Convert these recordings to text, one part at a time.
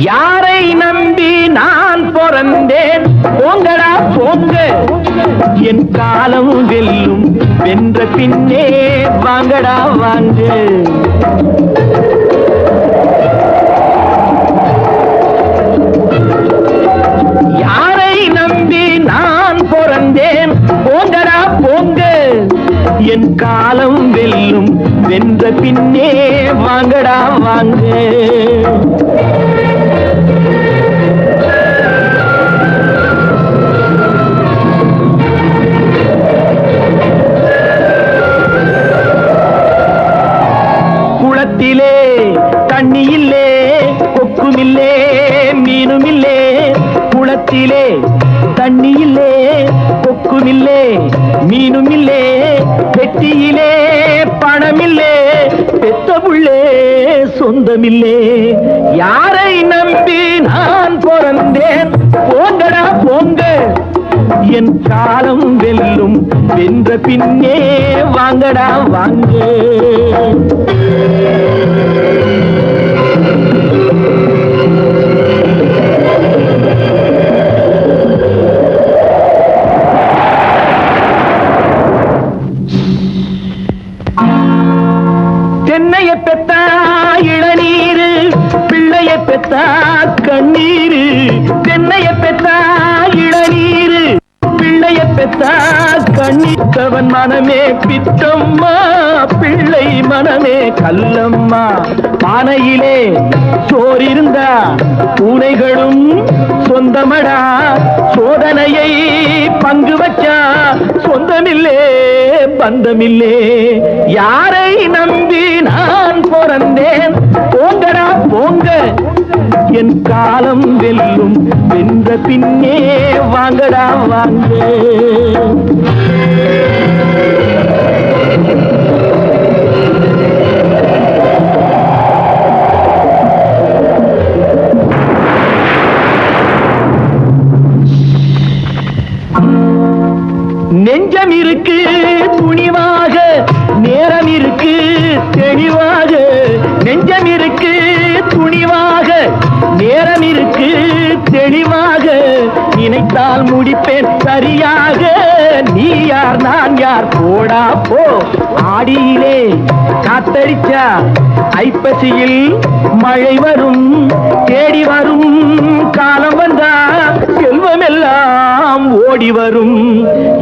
யாரை நம்பி நான் பிறந்தேன்? போங்கடா போங்க, என் காலம் வெல்லும். வென்ற பின்னே வாங்கடா வாங்க. யாரை நம்பி நான் பிறந்தேன்? போங்கடா போங்க, என் காலம் வெல்லும். வென்ற பின்னே வாங்கடா வாங்க. குளத்திலே தண்ணி இல்லே, கொக்கும் இல்லே, மீனும் இல்லே. குளத்திலே தண்ணி இல்லே, கொக்கும் இல்லே, மீனும் இல்லே. பெட்டியிலே பணம் இல்லே, பெத்த புள்ளே சொந்தமில்லே. யாரை நம்பி நான் பிறந்தேன்? போங்கடா போங்க, என் காலம் வெல்லும். வென்ற பின்னே வாங்கடா வாங்க. தென்னைய பெத்தா இளநீரு, பிள்ளைய பெத்தா கண்ணீரு. தென்னைய பெத்தா இளநீரு, பிள்ளைய பெத்தா கண்ணீத்தவன் மனமே பித்தம்மா, பிள்ளை மனமே கல்லம்மா. பானையிலே சோறிருந்தா பூனைகளும் சொந்தமடா. சோதனையை பங்கு வச்சா சொந்தமில்லே பந்தமில்லே. யாரை நம்பி நான் பிறந்தேன்? போங்கடா போங்க, என் காலம் வெல்லும். வென்ற பின்னே வாங்கடா வாங்க. நெஞ்சம் இருக்கு துணிவாக, நேரம் இருக்கு தெளிவாக. நெஞ்சம் இருக்கு துணிவாக, நேரம் இருக்கு தெளிவாக. நினைத்தால் முடிப்பேன் சரியாக. நீ யார் நான் யார்? போடா போ. ஆடியிலே காத்தடிச்சா ஐப்பசியில் மழை வரும். தேடி வரும் காலம் வந்தா செல்வமெல்லாம் ஓடி வரும்.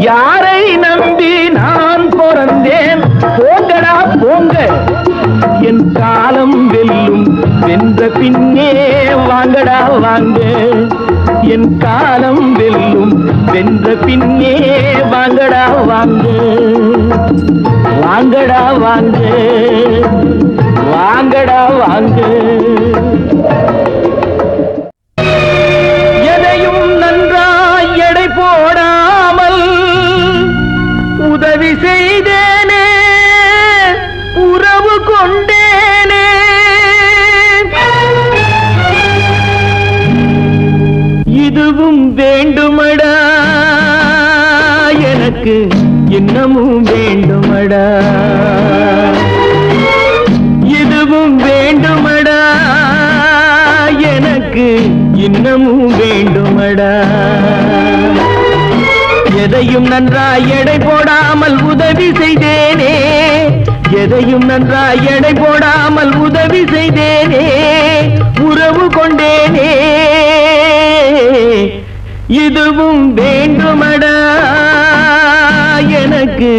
யாரை நம்பி நான் பிறந்தேன்? போங்கடா போங்க, என் காலம் வெல்லும். வென்ற பின்னே வாங்கடா வாங்க. என் காலம் வெல்லும். வென்ற பின்னே வாங்கடா வாங்க. வாங்கடா வாங்க, வாங்கடா வாங்க. எதையும் நன்றாய் எடை போடாமல் உதவி செய்தேனே, உறவு கொண்டேனே. இதுவும் வேண்டுமடா எனக்கு, இன்னமும் வேண்டுமடா. இதுவும் வேண்டுமடா எனக்கு, இன்னமும் வேண்டுமடா. எதையும் நன்றாய் எடை போடாமல் உதவி செய்தேனே. எதையும் நன்றாய் எடை போடாமல் உதவி செய்தேனே, உறவு கொண்டேனே. இதுவும் வேண்டுமடா எனக்கு,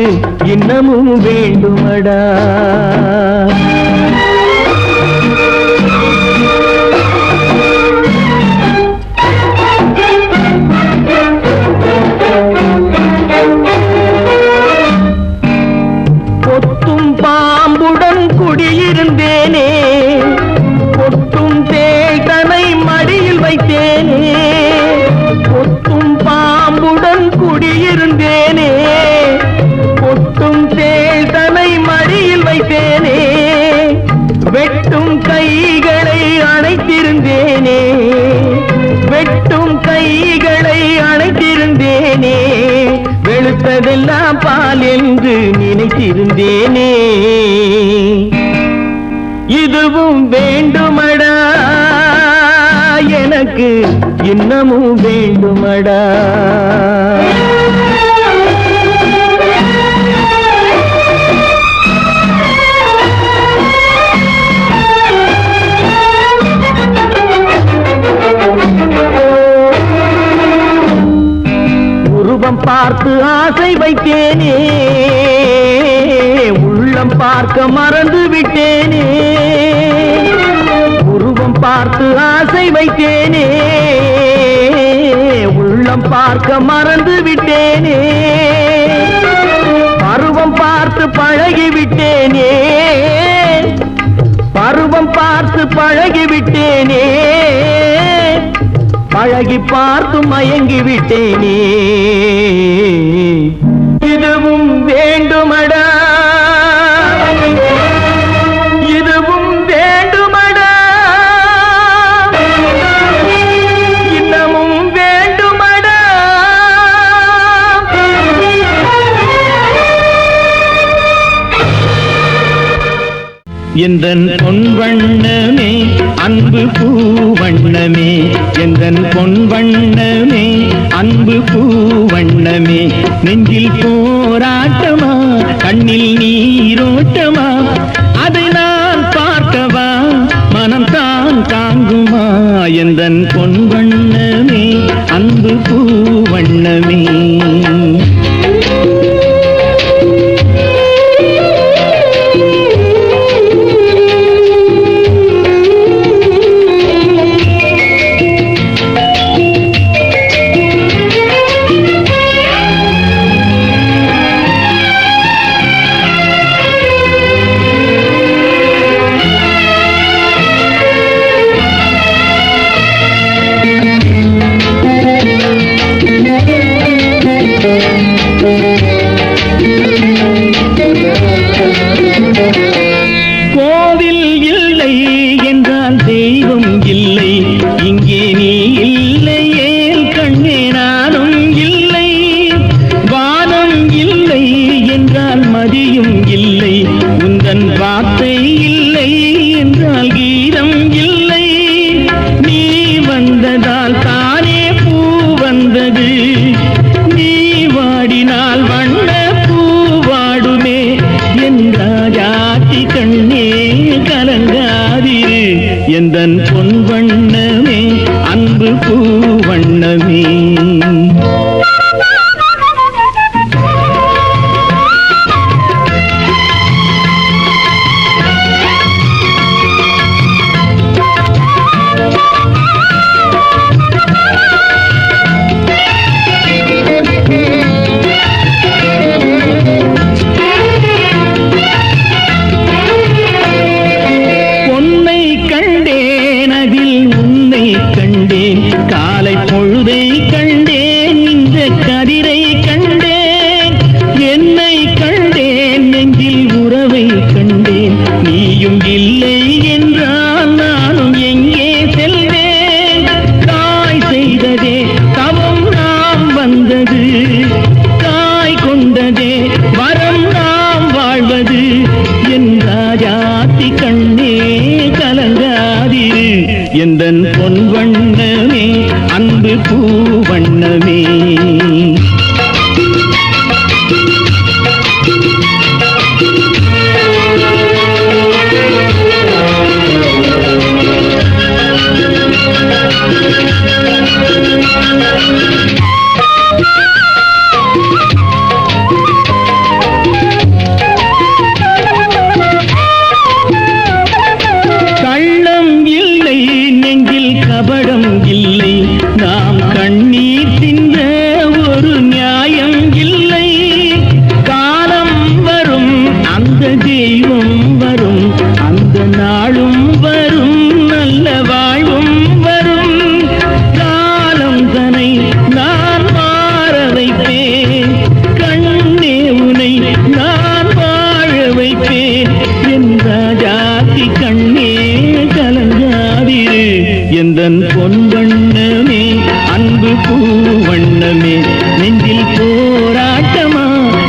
இன்னமும் வேண்டுமடா. கொத்தும் பாம்புடன் குடியிருந்தேனே, கொத்தும் தேய்தனை மடியில் வைத்தேனே. கொத்தும் பாம்புடன் குடியிருந்தேனே, கொத்தும் தேய்தனை மடியில் வைத்தேனே. வெட்டும் கைகளை அணைத்திருந்தேனே, வெட்டும் கைகளை அணைத்திருந்தேனே. வெளுத்ததெல்லாம் பால் என்று நினைத்திருந்தேனே. இதுவும் வேண்டுமடா எனக்கு இன்னமும் வேண்டுமடா. உருவம் பார்த்து ஆசை வைத்தேனே, உள்ளம் பார்க்க மறந்து விட்டேனே. உருவம் பார்த்து ஆசை வைத்தேனே, உள்ளம் பார்க்க மறந்து விட்டேனே. பருவம் பார்த்து பழகி விட்டேனே, பருவம் பார்த்து பழகி விட்டேனே. பழகி பார்த்து மயங்கி விட்டேனே. இதுவும் வேண்டுமடா, இதுவும் வேண்டுமடா, இன்னமும் வேண்டுமடா. எந்தன் பொன் வண்ணமே அன்பு பூவண்ணமே, எந்தன் பொன் வண்ணமே அன்பு பூவண்ணமே. நெஞ்சில் போராட்டமா கண்ணில் நீரோட்டமா, அதை நான் பார்க்கவா மனம் தான் தாங்குமா. எந்தன் பொன் வண்ணமே அன்பு பூவண்ணமே. கோவில் இல்லை என்றால் தெய்வம் இல்லை, இங்கே நீ இல்லையே கண்ணே நானும் இல்லை. வானம் இல்லை என்றால் மதியும் இல்லை, உந்தன் வார்த்தை இல்லை என்றால் கீதம் இல்லை. நீ வந்ததால் தானே பூ வந்தது, நீ வாடினால் வண்ண பூ வாடுமே. என் ராஜாத்தி கண்ணே கலங்காதிரு, எந்தன் பொன் வண்ணமே அன்பு பூ வண்ணமே. காலை பொழுதை கண்டேன், இந்த கதிரை கண்டேன், என்னை கண்டேன், நெஞ்சில் உறவை கண்டேன். நீயும் இல்லை என்றால் நானும் எங்கே செல்வேன். தாய் செய்ததே தவம் நாம் வந்தது, தாய் கொண்டதே வரம் நாம் வாழ்வது. என் ராஜாத்தி கண்ணே கலங்காதிரு, எந்தன் பொன் வண்ணமே அன்பு பூவண்ணமே. கள்ளம் இல்லை நெஞ்சில் கபடம் இல்லை, நாம் கண்ணீர் தின்ற ஒரு நியாயம் இல்லை. காலம் வரும் அந்த தெய்வம் வரும், அந்த நாளும் வரும் நல்ல வாழ்வும் வரும். காலம் தனை நான் மாற வைப்பேன், கண்ணே உனை நான் வாழ வைப்பேன். என் ராஜாத்தி கண்ணே கலங்காதிரு, எந்தன் பொன் வண்ணமே அன்பு பூவண்ணமே. நெஞ்சில் போராட்டமா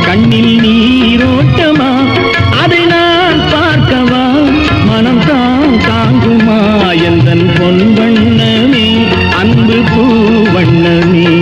கண்ணில் நீரோட்டமா, அதை நான் பார்க்கவா மனம் தான் தாங்குமா. எந்தன் பொன் வண்ணமே மனமே